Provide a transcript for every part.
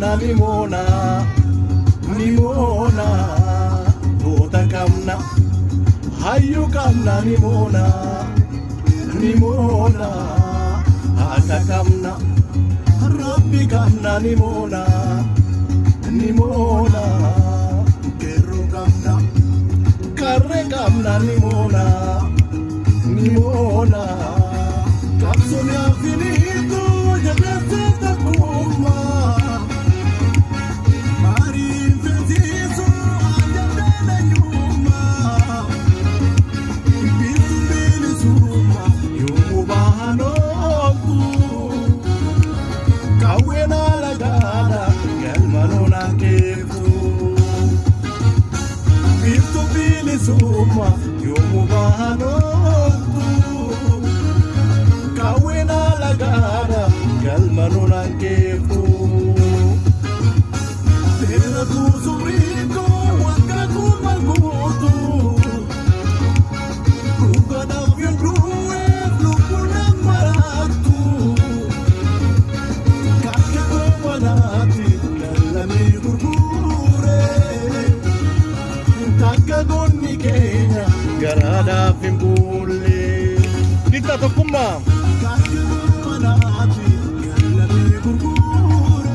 kamna nimona Bota kamna Hayu kamna nimona Haka kamna Rabbi kamna nimona Kero kamna Karre kamna nimona Kapsunya finito Jagata takuma Mari infetiso Ayatana nyuma Bitu bili suma Yumu bahanoku Kawena lagada Galmanona kefu Bitu bili suma Yumu bahanoku Kawena lagada Galmanona kefu Tera tu subrito Wakaku malgutu Rugada viondruwe Lupuna maratu Kakako manati Kalani gurgure Kakagoni kenya Garada fimbule Dikta Tokkummaa Kakako manati Kalani gurgure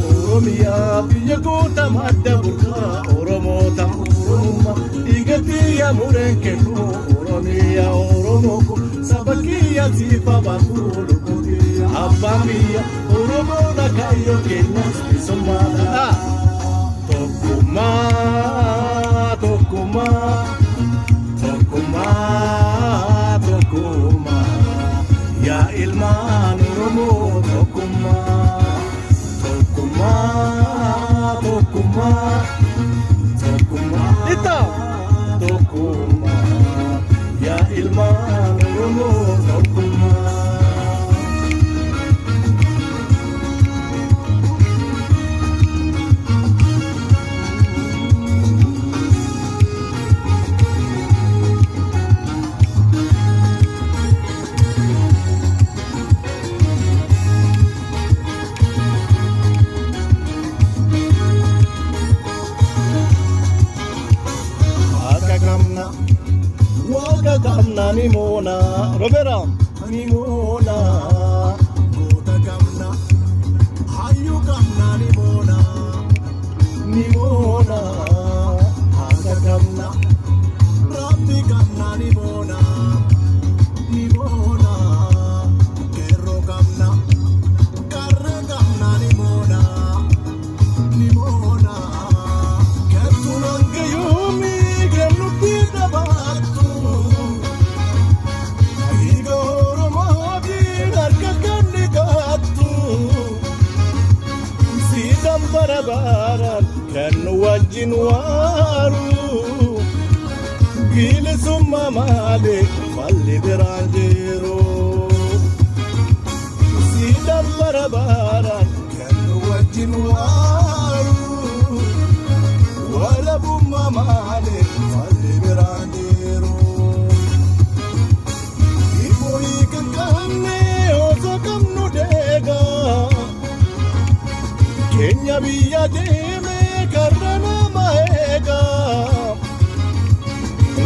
Oromia biyya goota madda burqaa Oromoota Oromummaa dhiigatiyya mureen kennu Oromia Oromoko saba kiyya siifa baakuu lukutiyya abbaan biyya Oromoodha kaayyo keenya isummaadha Tokkummaa yaa ilmaan Oromoo Tokkummaa Ita Tokkummaa yaa ilmaan Oromoo Tokkummaa Kamna nimona Robera nimona Bota kamna Hayu kamna nimona Haka kamna Rabbi kamna nimona Kero kamna Karre kamna nimona Kertunan gayumi Genu pita batu Barabaran kan wajin waru Gile summa male falli beranjero Sidam barabaran kan wajin waru Wala bumma male falli beranjero Ibu ikan kamne oso kamnu dega Kenya biyya deeme karrana maega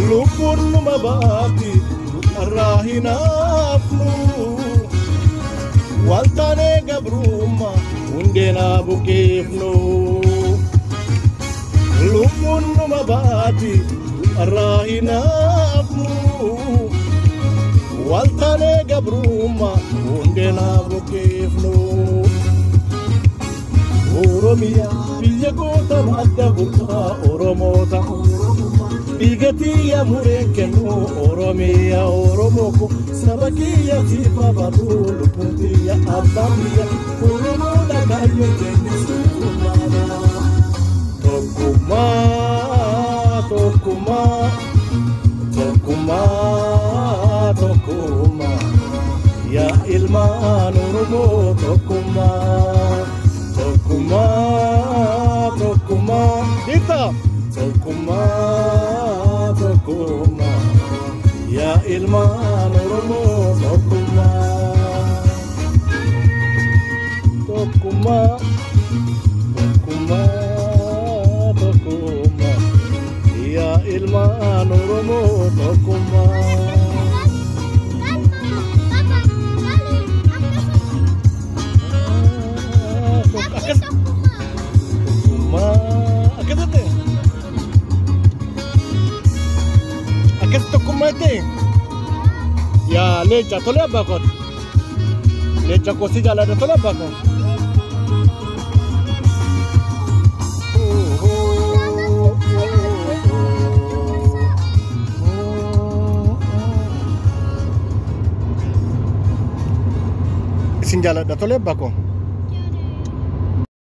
Lubbuun numa baati irraa hin hafnu Waltaanee gabrummaa hundeenaa bukeefnu Lubbuun numa baati irraa hin hafnu Waltaanee gabrummaa hundeenaa bukeefnu Oromia biyya goota madda burqaa Oromoota dhiigatiyya mureen kennu Oromia Oromoko saba kiyya siifa baakuu lukutiyya abbaan biyya Oromoodha kaayyo keenya suumaadha Tokkummaa yaa ilmaan Oromoo Tokkummaa Dita Tokkummaa yaa ilmaan Oromoo tokkummaa. Tokkummaa, tokkummaa, tokkummaa. Yaa ilmaan Oromoo tokkummaa. Akkas tokkummaa itti yaa leenca tole abbaa kooti leenca koosii jaalladha tole abbaa kooti. Isin jaalladha tole abbaa kooti.